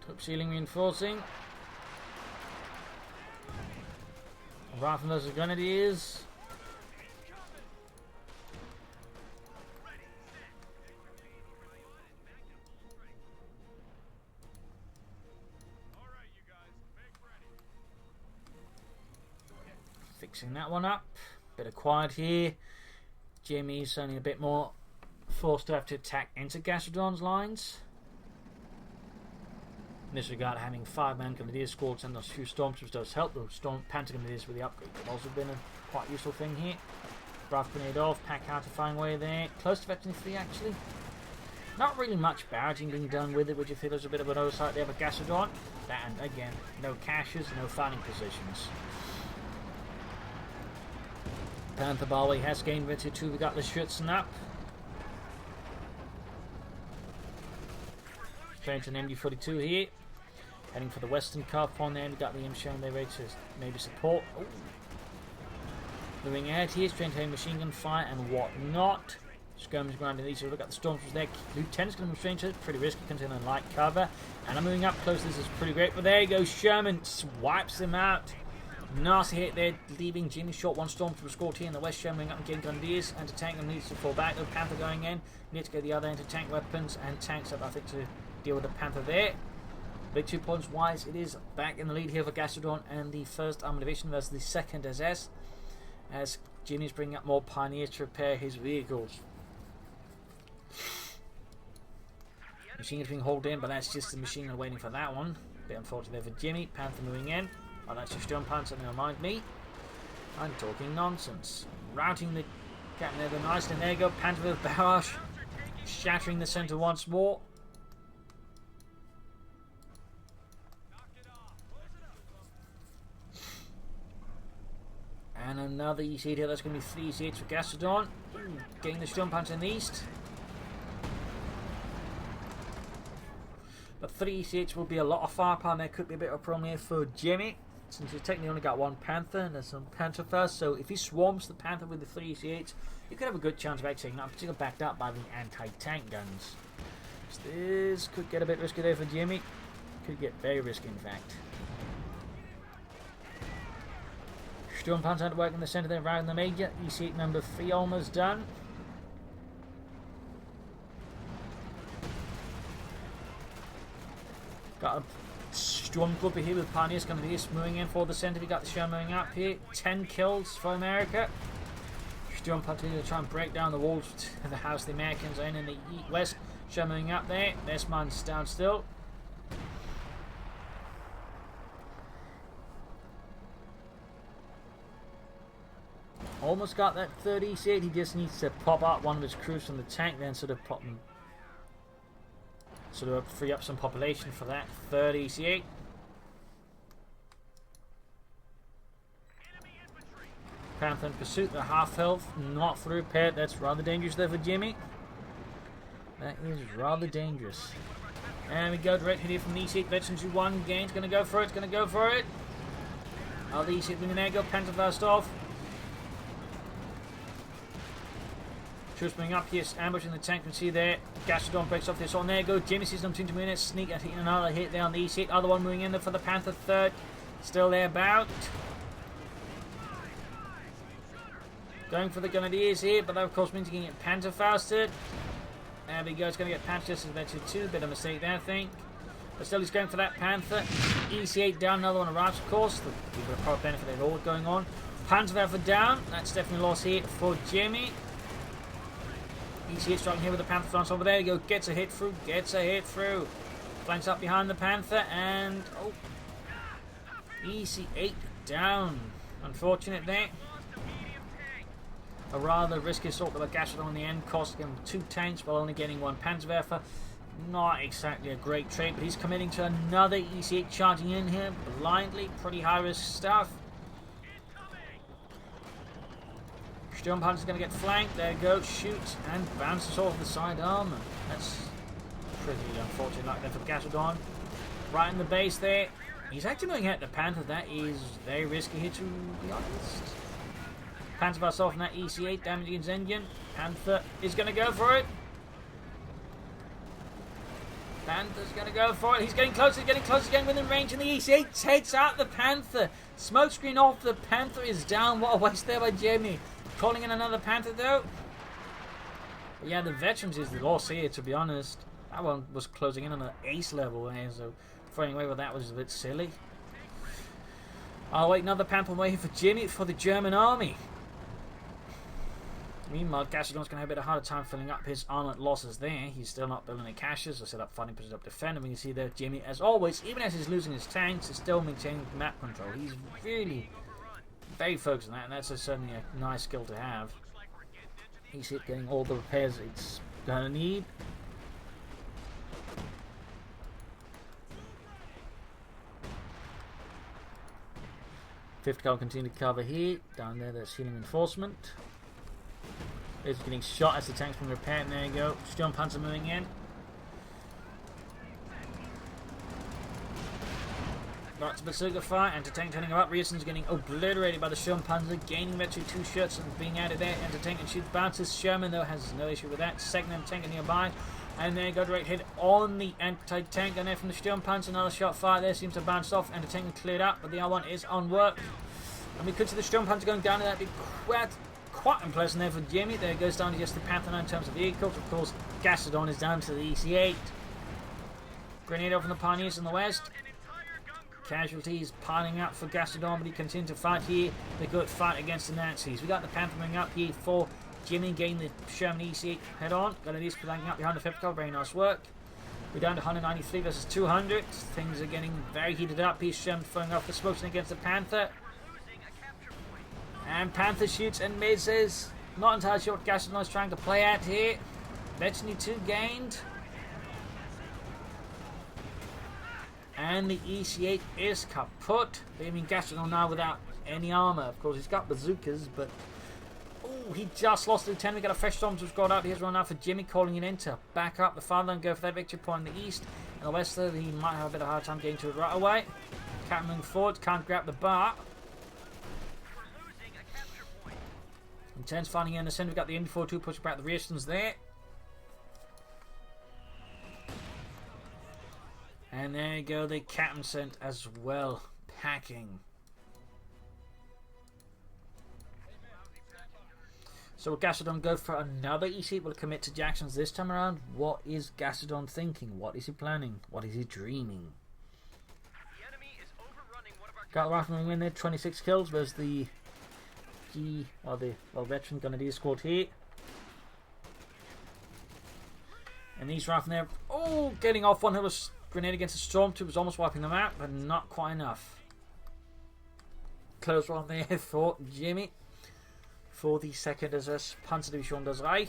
Top ceiling reinforcing. Riflemen versus Grenadiers. Fixing that one up. Bit of quiet here. Jimmy's only a bit more forced to have to attack into Gastrodon's lines. In this regard, having 5-man Grenadier squads and those few Stormtroopers does help. The Panther Grenadiers with the upgrade could also been a quite useful thing here. Braff Grenade off, pack counterfiring way there. Close to Veteran 3 actually. Not really much barraging being done with it, which you feel there's a bit of an oversight there for Gastrodon. And again, no caches, no fighting positions. Panther Barway has gained Victory 2, we got the Schützen up. Straight to an MG42 here. Heading for the western cuff on there, we got the M showing their ready to maybe support. Ooh. Moving ahead here, straight to machine gun fire and whatnot. Skirmish ground in these, so look at the Stormtroopers there. Lieutenant's going to move straight to it, pretty risky, considering light cover. And I'm moving up close, this is pretty great, but there you go, Sherman swipes him out. Nasty hit there, leaving Jimmy short. One Stormtrooper squad here in the west, Sherman up and getting Grenadiers. Anti-tank needs to fall back, the Panther going in. Need to get the other anti-tank weapons and tanks up, I think, to deal with the Panther there. Victory points wise, it is back in the lead here for Gastrodon and the 1st Armored Division versus the 2nd SS, as Jimmy's bringing up more Pioneers to repair his vehicles. Machine gun being hauled in, but that's just the machine gun waiting for that one. Bit unfortunate there for Jimmy. Panther moving in. Oh, that's just Sturmpanzer, never mind me. I'm talking nonsense. Routing the captain there, nice, and there you go. Panther with barrage, shattering the centre once more. And another EC8 here. That's going to be 3 EC8s for Gastrodon. Getting the Sturmpanzer in the east. But 3 EC8s will be a lot of firepower, and there could be a bit of a problem here for Jimmy, since he's technically only got 1 Panther and there's some Panther first. So if he swarms the Panther with the 3 EC8s, he could have a good chance of actually taking that, particularly backed up by the anti-tank guns. So this could get a bit risky there for Jimmy. Could get very risky, in fact. Sturmpanzer to work in the centre there, right in the major. EC8 number 3 almost done. Got a Storm Club here with Pioneers going to be moving in for the centre. We got the show moving up here. 10 kills for America. Sturmpanzer to try and break down the walls to the house the Americans are in the west. Show moving up there. This man's down still. Almost got that 30 EC8. He just needs to pop out one of his crews from the tank, then sort of pop them. Sort of free up some population for that 30 EC8. Panther in pursuit, the half health, not for repair. That's rather dangerous there for Jimmy. That is rather dangerous. And we go direct hit here from the EC8 veterans who won. Gain's gonna go for it, gonna go for it. Oh, the EC8 winning there, go Panther first off. Troops moving up here, ambushing the tank. You can see there. Gastrodon breaks off this on there. Go. Jimmy sees them seem to move in. Sneak and hitting another hit there on the EC8. Other one moving in there for the Panther. Third. Still there about. Going for the Grenadiers here, but that of course means he can get Panther faster. There we go. It's going to get Panther just as mentioned too. Bit of a mistake there, I think. But still he's going for that Panther. EC8 down. Another one arrives, of course. The people of benefit of all going on. Panther down. That's definitely a loss here for Jimmy. EC8 struggling here with the Panther flanks over there. You go, gets a hit through, Flanks up behind the Panther, and oh, EC8 down. Unfortunate there. A rather risky assault with a Gastrodon in the end, costing him 2 tanks while only getting 1 Panzerwerfer. Not exactly a great trade, but he's committing to another EC8 charging in here blindly. Pretty high risk stuff. Sturmpanzer's going to get flanked. There you go. Shoots and bounces off the side armor. That's pretty unfortunate luck there for Gastrodon. Right in the base there. He's actually moving at the Panther. That is very risky here, to be honest. Panther busts off in that EC8, damaging his engine. Panther is going to go for it. Panther's going to go for it. He's getting closer, getting within range, and the EC8 takes out the Panther. Smokescreen off. The Panther is down. What a waste there by Jimmy. Calling in another Panther though. But yeah, the veterans is the loss here, to be honest. That one was closing in on an ace level here, so throwing away with that was a bit silly. Oh wait, another Panther waiting for Jimmy for the German army. Meanwhile, Gastrodon's going to have a bit of harder time filling up his armoured losses there. He's still not building any caches or set up fighting positions up defend. And we can see there Jimmy, as always, even as he's losing his tanks, is still maintaining map control. He's really very focused on that, and that's certainly a nice skill to have. He's getting all the repairs it's going to need. Fifth car continue to cover here. Down there, there's healing enforcement. He's getting shot as the tank's been repaired. There you go. Sturmpanzer moving in. Lots of Berserker fire, anti-tank turning up. Rierson's getting obliterated by the Sturmpanzer, gaining Metro 2 shots and being added there. Anti-tank and shoots bounces. Sherman though has no issue with that. Second anti-tank nearby, and there you go, direct hit on the anti-tank gun there from the Sturmpanzer. Another shot fire there, seems to have bounced off. Anti-tank cleared up, but the other one is on work. And we could see the Sturmpanzer going down, and that'd be quite unpleasant there for Jimmy. There goes down to just the Panther now in terms of vehicles. Of course, Gastrodon is down to the EC8. Grenade from the Pioneers in the west. Casualties piling up for Gastrodon, but he continues to fight here. The good fight against the Nazis. We got the Panther moving up here for Jimmy, getting the Sherman EC8 head on. Got these flanking up behind the 5th car. Very nice work. We're down to 193 versus 200. Things are getting very heated up. He's Sherman throwing off the smokes against the Panther. And Panther shoots and misses. Not entirely sure what Gastrodon is trying to play at here. Veteran 2 gained. And the EC8 is kaput. Leaving Gastrodon now without any armor. Of course, he's got bazookas, but oh, he just lost the lieutenant. We got a fresh storm just got out. Here's run out for Jimmy, calling it in to back up the fatherland, go for that victory point in the east. And the west, though, he might have a bit of a hard time getting to it right away. Can't move forward, can't grab the bar. Intense fighting here in the center. We've got the Infantry 2 pushing back the resistance there. And there you go, the captain sent as well, packing. So will Gastrodon go for another EC? Will commit to Jackson's this time around? What is Gastrodon thinking? What is he planning? What is he dreaming? Got the rifleman win there, 26 kills. Where's the veteran Grenadier squad here? And these riflemen there, getting off one. Who was grenade against the Stormtrooper, was almost wiping them out, but not quite enough. Close one there for Jimmy. For the second SS Panzerdivision das Reich.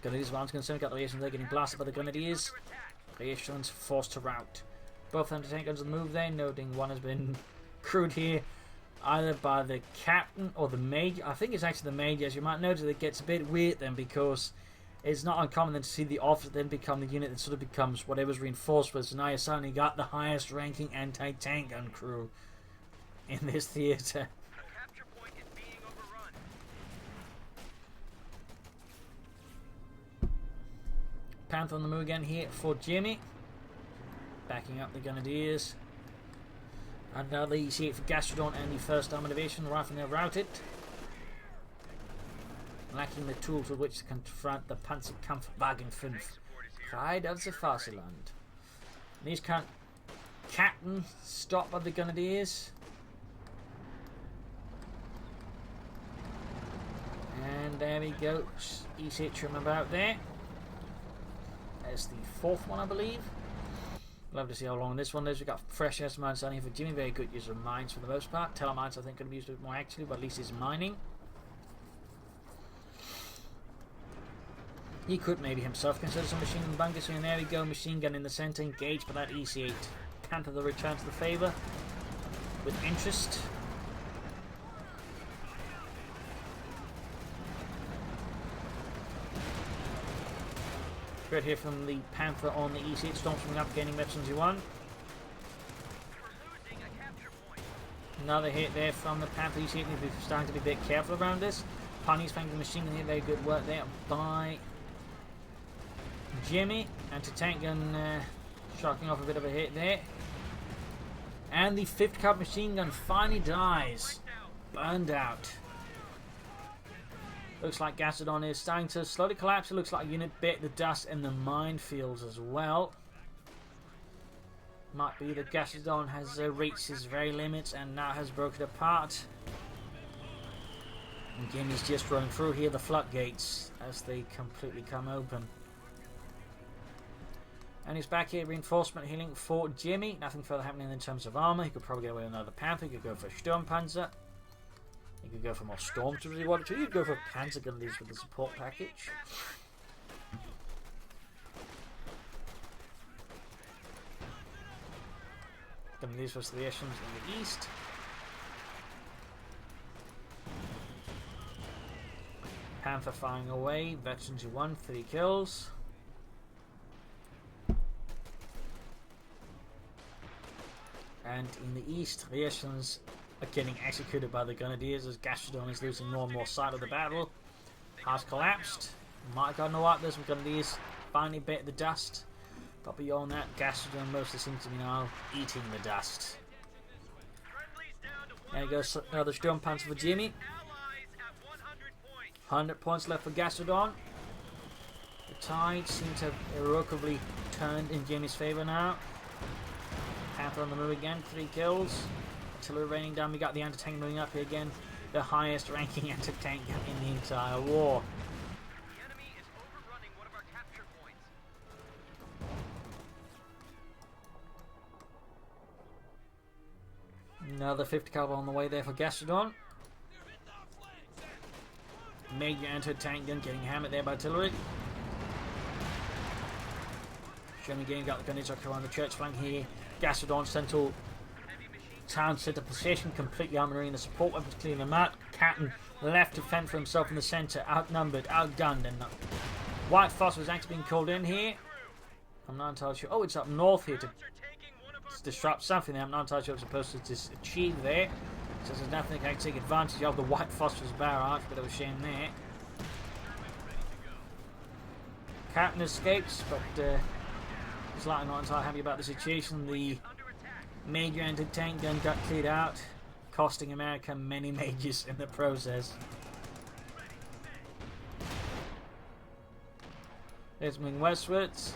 Grenadiers one's concerned, got the Rations there getting blasted by the Grenadiers. Rations forced to rout. Both anti-tank guns on the move there, noting one has been crewed here either by the captain or the major. I think it's actually the major. As you might notice, it gets a bit weird then, because it's not uncommon then to see the officer then become the unit that sort of becomes whatever's reinforced with. So now you suddenly got the highest ranking anti-tank gun crew in this theatre. Panther on the move again here for Jimmy. Backing up the Grenadiers. Another EC8 for Gastrodon and the 1st Armoured Division. Riflemen are routed. Lacking the tools with which to confront the Panzerkampfwagen 5. Pride of the Vaterland. These can't captain stop by the Grenadiers. And there we go. EC8 trim about there. There's the 4th one, I believe. Love to see how long this one is. We've got fresh S mines down here for Jimmy. Very good use of mines for the most part. Telemines, I think, could be used a bit more actually, but at least he's mining. He could maybe himself consider some machine gun bunkers. And there we go, machine gun in the center, engaged by that EC8. Panther the return to the favour with interest. Great here from the Panther on the EC8. Storms coming up, gaining veterans 1. Another hit there from the Panther EC8. Need to be starting to be a bit careful around this. Pawnee's flanking the machine gun here. Very good work there by Jimmy. Anti-tank gun shocking off a bit of a hit there. And the 5th caliber machine gun finally dies. Burned out. Looks like Gastrodon is starting to slowly collapse. It looks like a unit bit the dust in the minefields as well. Might be that Gastrodon has reached his very limits and now has broken apart. And Jimmy's just running through here the floodgates as they completely come open. And he's back here, reinforcement healing for Jimmy. Nothing further happening in terms of armor. He could probably get away with another Panther. He could go for a Sturmpanzer. You could go for more Stormtroopers if you wanted to. You could go for Panzer Grenadiers with the support package. Grenadiers versus the Russians in the east. Panther firing away. Veterans who won, 3 kills. And in the east, the Russians are getting executed by the Grenadiers as Gastrodon is losing more and more sight of the battle. Has collapsed. Might have gotten a wipe. There's some Grenadiers finally bit the dust. But beyond that, Gastrodon mostly seems to be now eating the dust. There goes another Sturmpanzer for Jimmy. 100 points left for Gastrodon. The tide seems to have irrevocably turned in Jimmy's favour now. Panther on the move again, 3 kills. Artillery raining down. We got the anti-tank moving up here again. The highest ranking anti-tank in the entire war. The enemy is overrunning one of our capture points. Another 50 caliber on the way there for Gastrodon. Major anti-tank gun getting hammered there by artillery. German game got the Grenadiers around the church flank here. Gastrodon central town center position, completely armoring the support weapons, clearing them out. Captain left to fend for himself in the center, outnumbered, outgunned, and White Phosphorus actually being called in here. I'm not entirely sure. Oh, it's up north here to disrupt something there. I'm not entirely sure what it's supposed to achieve there. So there's nothing I can take advantage of. The White Phosphorus barrage, bit of a shame there. Captain escapes, but he's likely not entirely happy about the situation. The major anti-tank gun got cleared out, costing America many majors in the process. Let's move westwards.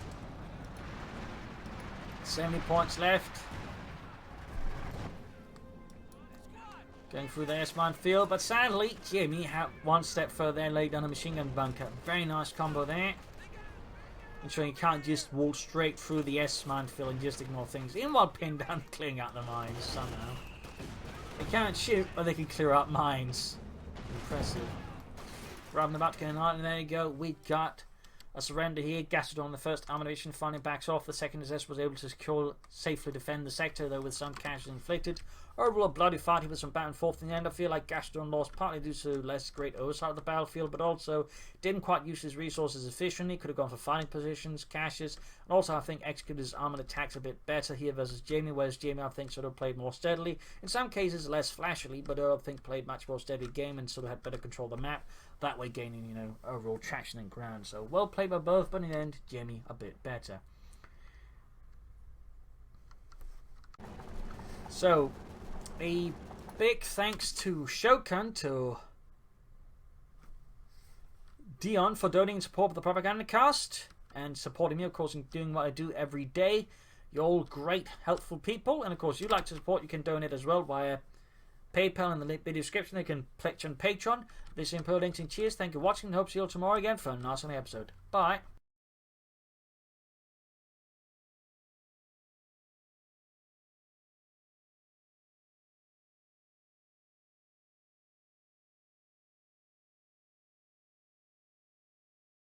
70 points left. Going through the S-mine field, but sadly, Jimmy had one step further and laid down a machine gun bunker. Very nice combo there. Ensuring you can't just walk straight through the S-mine field and just ignore things, even while pinned down clearing out the mines somehow. They can't shoot, but they can clear out mines. Impressive. Rather than about to get an island, there you go. We got a surrender here. Gastrodon, the first armoured division, finally backs off. The second SS was able to safely defend the sector, though with some casualties inflicted. Overall, a bloody fight with some back and forth in the end. I feel like Gastrodon lost partly due to less great oversight of the battlefield, but also didn't quite use his resources efficiently. Could have gone for fighting positions, caches, and also I think executed his armoured attacks a bit better here versus Jamie, whereas Jamie I think sort of played more steadily. In some cases less flashily, but I think played much more steady game and sort of had better control of the map. That way gaining, you know, overall traction and ground. So well played by both, but in the end, Jamie a bit better. So, a big thanks to Shokan, to Dion for donating support for the Propagandacast and supporting me, of course, in doing what I do every day. You're all great, helpful people, and of course, you'd like to support, you can donate as well via PayPal in the video description. You can pledge on Patreon. This is Imperial Links and cheers. Thank you for watching and hope to see you all tomorrow again for a nice episode. Bye.